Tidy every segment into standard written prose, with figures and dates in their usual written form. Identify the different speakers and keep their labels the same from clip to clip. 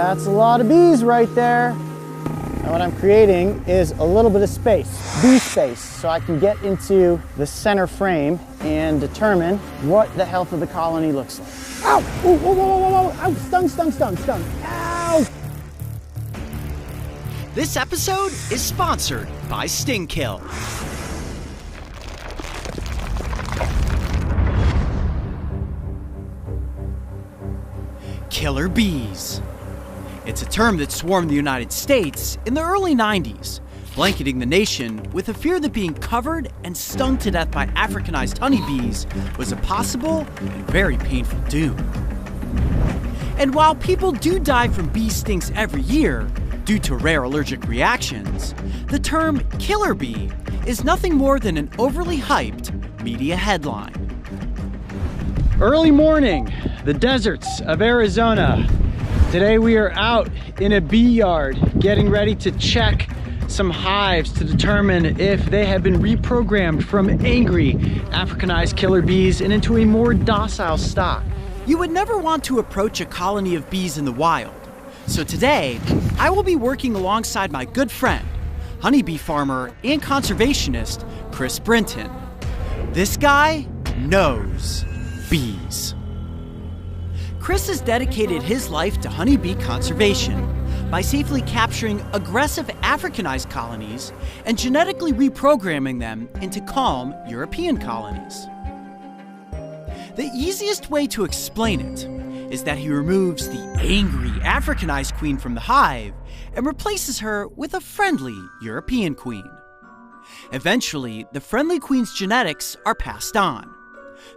Speaker 1: That's a lot of bees right there. And what I'm creating is a little bit of space, bee space, so I can get into the center frame and determine what the health of the colony looks like. Ow! Ooh, whoa, whoa, whoa, whoa, ow! Stung, stung, stung, stung. Ow!
Speaker 2: This episode is sponsored by Sting Kill. Killer bees. It's a term that swarmed the United States in the early 90s, blanketing the nation with a fear that being covered and stung to death by Africanized honeybees was a possible and very painful doom. And while people do die from bee stings every year due to rare allergic reactions, the term killer bee is nothing more than an overly hyped media headline.
Speaker 1: Early morning, the deserts of Arizona. Today we are out in a bee yard getting ready to check some hives to determine if they have been reprogrammed from angry Africanized killer bees and into a more docile stock.
Speaker 2: You would never want to approach a colony of bees in the wild. So today, I will be working alongside my good friend, honeybee farmer and conservationist, Chris Brinton. This guy knows bees. Chris has dedicated his life to honeybee conservation by safely capturing aggressive Africanized colonies and genetically reprogramming them into calm European colonies. The easiest way to explain it is that he removes the angry Africanized queen from the hive and replaces her with a friendly European queen. Eventually, the friendly queen's genetics are passed on.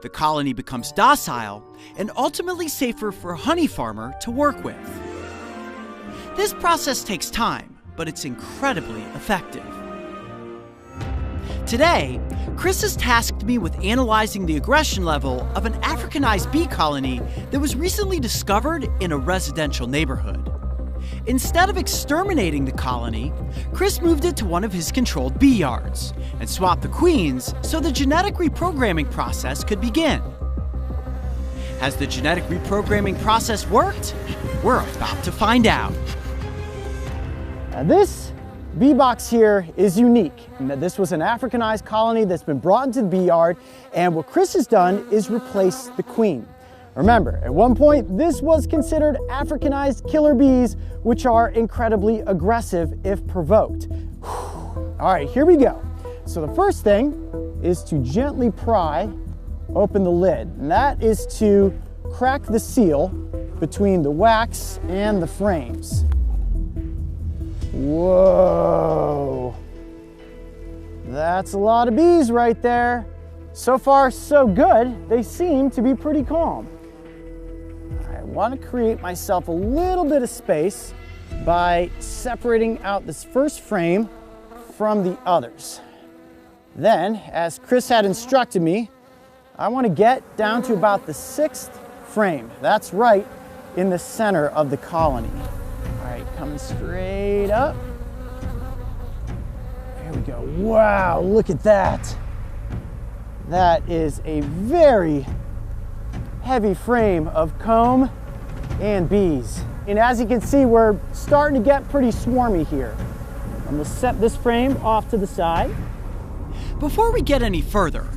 Speaker 2: The colony becomes docile and ultimately safer for a honey farmer to work with. This process takes time, but it's incredibly effective. Today, Chris has tasked me with analyzing the aggression level of an Africanized bee colony that was recently discovered in a residential neighborhood. Instead of exterminating the colony, Chris moved it to one of his controlled bee yards and swapped the queens so the genetic reprogramming process could begin. Has the genetic reprogramming process worked? We're about to find out.
Speaker 1: Now this bee box here is unique in that this was an Africanized colony that's been brought into the bee yard, and what Chris has done is replace the queen. Remember, at one point, this was considered Africanized killer bees, which are incredibly aggressive if provoked. All right, here we go. So the first thing is to gently pry open the lid, and that is to crack the seal between the wax and the frames. Whoa, that's a lot of bees right there. So far, so good. They seem to be pretty calm. I want to create myself a little bit of space by separating out this first frame from the others. Then, as Chris had instructed me, I want to get down to about the 6th frame. That's right in the center of the colony. All right, coming straight up. There we go. Wow, look at that. That is a very heavy frame of comb and bees. And as you can see, we're starting to get pretty swarmy here. I'm gonna set this frame off to the side.
Speaker 2: Before we get any further,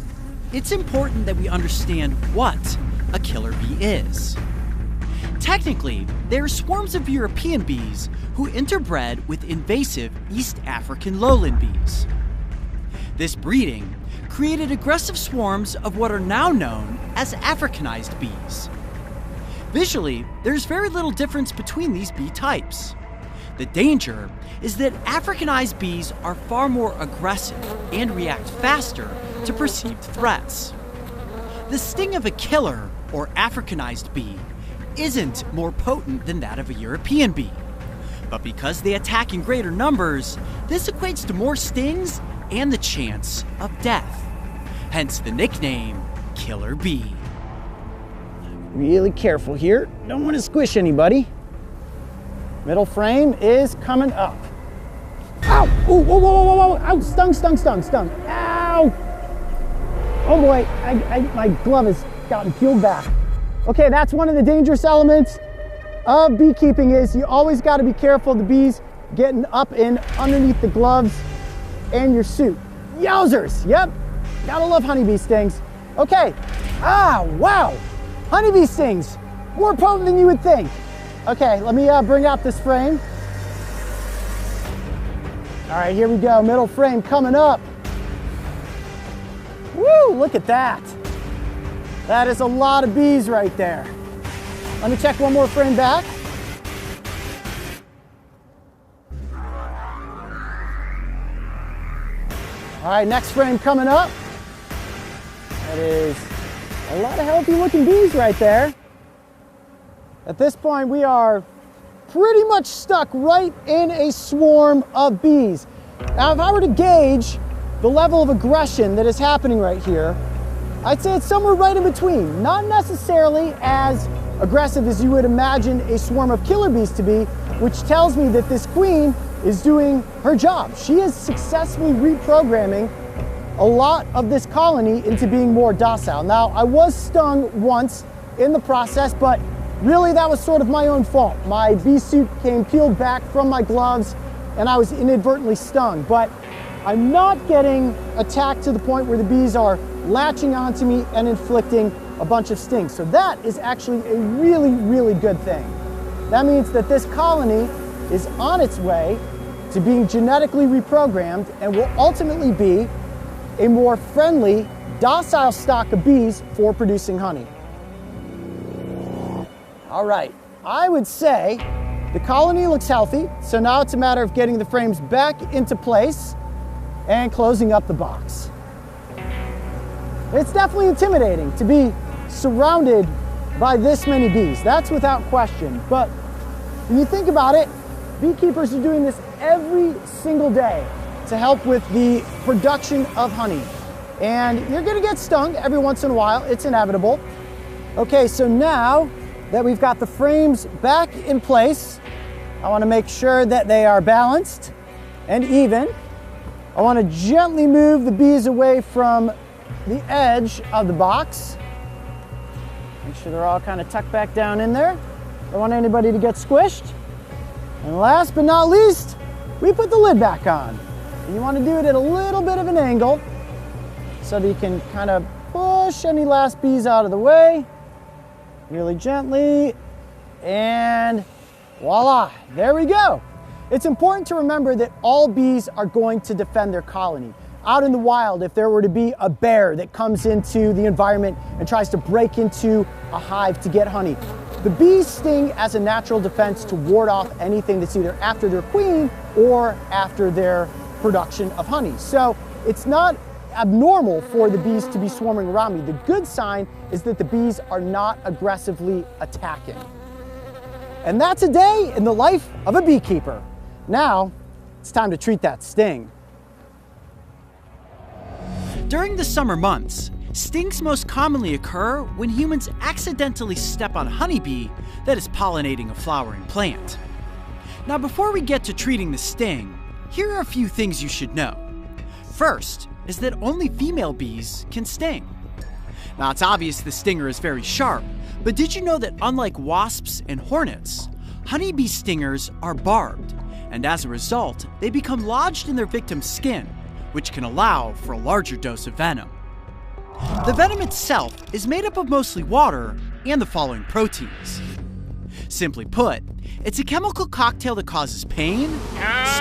Speaker 2: it's important that we understand what a killer bee is. Technically, they're swarms of European bees who interbred with invasive East African lowland bees. This breeding created aggressive swarms of what are now known as Africanized bees. Visually, there's very little difference between these bee types. The danger is that Africanized bees are far more aggressive and react faster to perceived threats. The sting of a killer or Africanized bee isn't more potent than that of a European bee. But because they attack in greater numbers, this equates to more stings and the chance of death. Hence the nickname, killer bee.
Speaker 1: Really careful here. Don't want to squish anybody. Middle frame is coming up. Ow! Ooh, whoa, whoa, whoa, whoa, whoa! Ow! Stung, stung, stung, stung! Ow! Oh boy, my glove has gotten peeled back. Okay, that's one of the dangerous elements. of beekeeping is you always got to be careful the bees getting up in underneath the gloves and your suit. Yowzers, yep, gotta love honeybee stings. Okay, wow, honeybee stings, more potent than you would think. Okay, let me bring out this frame. All right, here we go, middle frame coming up. Woo, look at that. That is a lot of bees right there. Let me check one more frame back. All right, next frame coming up. That is a lot of healthy looking bees right there. At this point, we are pretty much stuck right in a swarm of bees. Now, if I were to gauge the level of aggression that is happening right here, I'd say it's somewhere right in between. Not necessarily as aggressive as you would imagine a swarm of killer bees to be, which tells me that this queen is doing her job. She is successfully reprogramming a lot of this colony into being more docile. Now, I was stung once in the process, but really that was sort of my own fault. My bee suit came peeled back from my gloves and I was inadvertently stung. But I'm not getting attacked to the point where the bees are latching onto me and inflicting a bunch of stings. So that is actually a really, really good thing. That means that this colony is on its way to being genetically reprogrammed and will ultimately be a more friendly, docile stock of bees for producing honey. All right, I would say the colony looks healthy, so now it's a matter of getting the frames back into place and closing up the box. It's definitely intimidating to be surrounded by this many bees, that's without question. But when you think about it, beekeepers are doing this every single day to help with the production of honey. And you're gonna get stung every once in a while, it's inevitable. Okay, so now that we've got the frames back in place, I wanna make sure that they are balanced and even. I wanna gently move the bees away from the edge of the box. Make sure they're all kind of tucked back down in there. Don't want anybody to get squished. And last but not least, we put the lid back on. And you want to do it at a little bit of an angle so that you can kind of push any last bees out of the way really gently, and voila, there we go. It's important to remember that all bees are going to defend their colony. Out in the wild, if there were to be a bear that comes into the environment and tries to break into a hive to get honey, the bees sting as a natural defense to ward off anything that's either after their queen or after their production of honey. So it's not abnormal for the bees to be swarming around me. The good sign is that the bees are not aggressively attacking. And that's a day in the life of a beekeeper. Now, it's time to treat that sting.
Speaker 2: During the summer months, stings most commonly occur when humans accidentally step on a honeybee that is pollinating a flowering plant. Now, before we get to treating the sting, here are a few things you should know. First is that only female bees can sting. Now, it's obvious the stinger is very sharp, but did you know that unlike wasps and hornets, honeybee stingers are barbed, and as a result, they become lodged in their victim's skin, which can allow for a larger dose of venom. The venom itself is made up of mostly water and the following proteins. Simply put, it's a chemical cocktail that causes pain,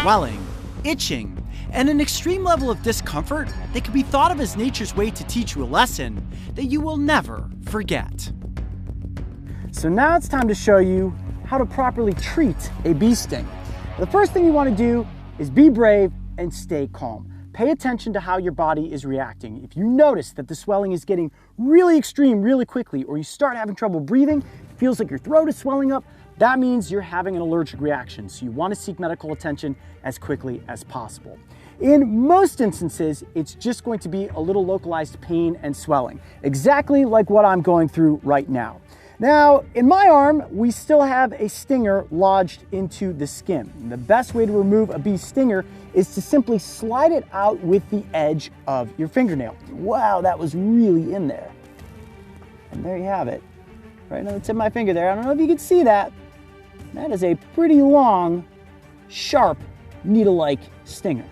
Speaker 2: swelling, itching, and an extreme level of discomfort that can be thought of as nature's way to teach you a lesson that you will never forget.
Speaker 1: So now it's time to show you how to properly treat a bee sting. The first thing you want to do is be brave and stay calm. Pay attention to how your body is reacting. If you notice that the swelling is getting really extreme really quickly, or you start having trouble breathing, it feels like your throat is swelling up, that means you're having an allergic reaction. So you want to seek medical attention as quickly as possible. In most instances, it's just going to be a little localized pain and swelling, exactly like what I'm going through right now. Now, in my arm, we still have a stinger lodged into the skin. And the best way to remove a bee stinger is to simply slide it out with the edge of your fingernail. Wow, that was really in there. And there you have it, right on the tip of my finger there. I don't know if you can see that, That is a pretty long, sharp, needle-like stinger.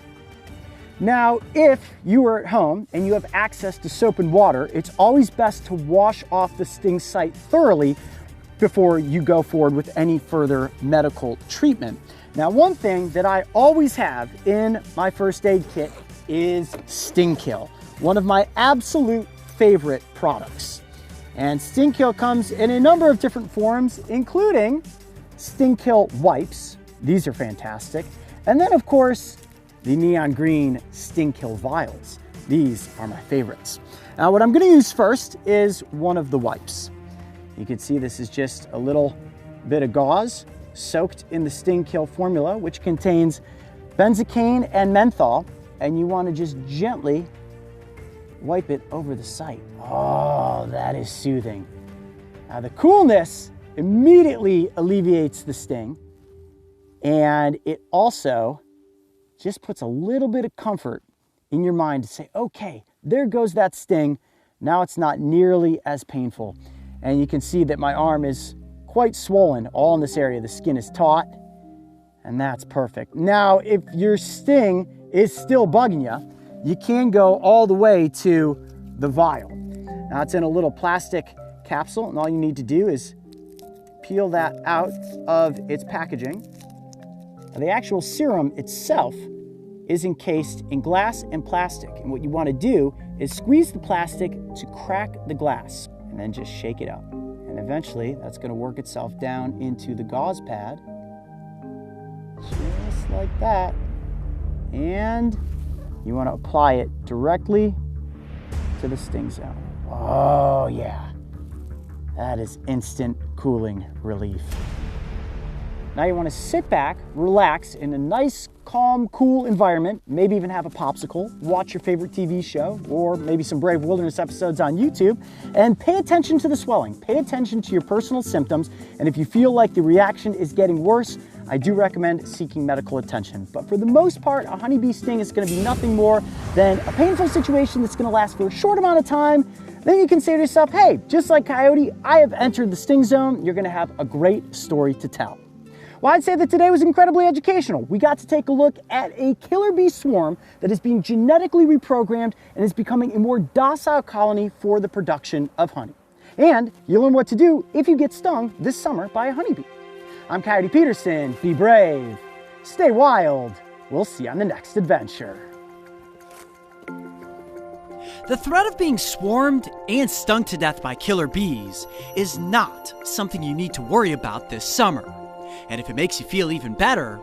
Speaker 1: Now, if you are at home and you have access to soap and water, it's always best to wash off the sting site thoroughly before you go forward with any further medical treatment. Now, one thing that I always have in my first aid kit is Sting Kill, one of my absolute favorite products. And Sting Kill comes in a number of different forms, including Sting Kill wipes. These are fantastic. And then, of course, the neon green Sting Kill vials. These are my favorites. Now, what I'm going to use first is one of the wipes. You can see this is just a little bit of gauze soaked in the Sting Kill formula, which contains benzocaine and menthol, and you want to just gently wipe it over the site. Oh, that is soothing. Now, the coolness immediately alleviates the sting, and it also just puts a little bit of comfort in your mind to say, okay, there goes that sting. Now it's not nearly as painful. And you can see that my arm is quite swollen, all in this area. The skin is taut, and that's perfect. Now, if your sting is still bugging you, you can go all the way to the vial. Now, it's in a little plastic capsule, and all you need to do is peel that out of its packaging. Now, the actual serum itself is encased in glass and plastic. And what you want to do is squeeze the plastic to crack the glass and then just shake it up. And eventually that's going to work itself down into the gauze pad, just like that. And you want to apply it directly to the sting zone. Oh yeah, that is instant cooling relief. Now you want to sit back, relax in a nice, calm, cool environment, maybe even have a popsicle, watch your favorite TV show, or maybe some Brave Wilderness episodes on YouTube, and pay attention to the swelling. Pay attention to your personal symptoms, and if you feel like the reaction is getting worse, I do recommend seeking medical attention. But for the most part, a honeybee sting is going to be nothing more than a painful situation that's going to last for a short amount of time. Then you can say to yourself, hey, just like Coyote, I have entered the sting zone. You're going to have a great story to tell. Well, I'd say that today was incredibly educational. We got to take a look at a killer bee swarm that is being genetically reprogrammed and is becoming a more docile colony for the production of honey. And you learn what to do if you get stung this summer by a honeybee. I'm Coyote Peterson. Be brave, stay wild. We'll see you on the next adventure.
Speaker 2: The threat of being swarmed and stung to death by killer bees is not something you need to worry about this summer. And if it makes you feel even better,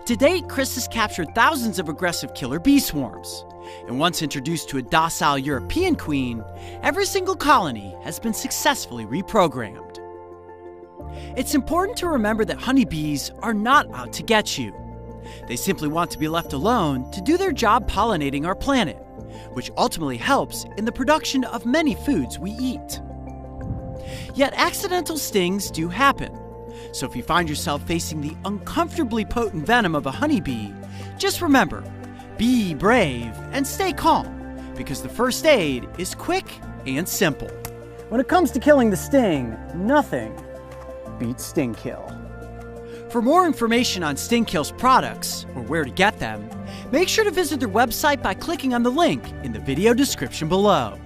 Speaker 2: to date, Chris has captured thousands of aggressive killer bee swarms. And once introduced to a docile European queen, every single colony has been successfully reprogrammed. It's important to remember that honeybees are not out to get you. They simply want to be left alone to do their job pollinating our planet, which ultimately helps in the production of many foods we eat. Yet accidental stings do happen. So if you find yourself facing the uncomfortably potent venom of a honeybee, just remember, be brave and stay calm, because the first aid is quick and simple.
Speaker 1: When it comes to killing the sting, nothing beats Sting Kill.
Speaker 2: For more information on Sting Kill's products, or where to get them, make sure to visit their website by clicking on the link in the video description below.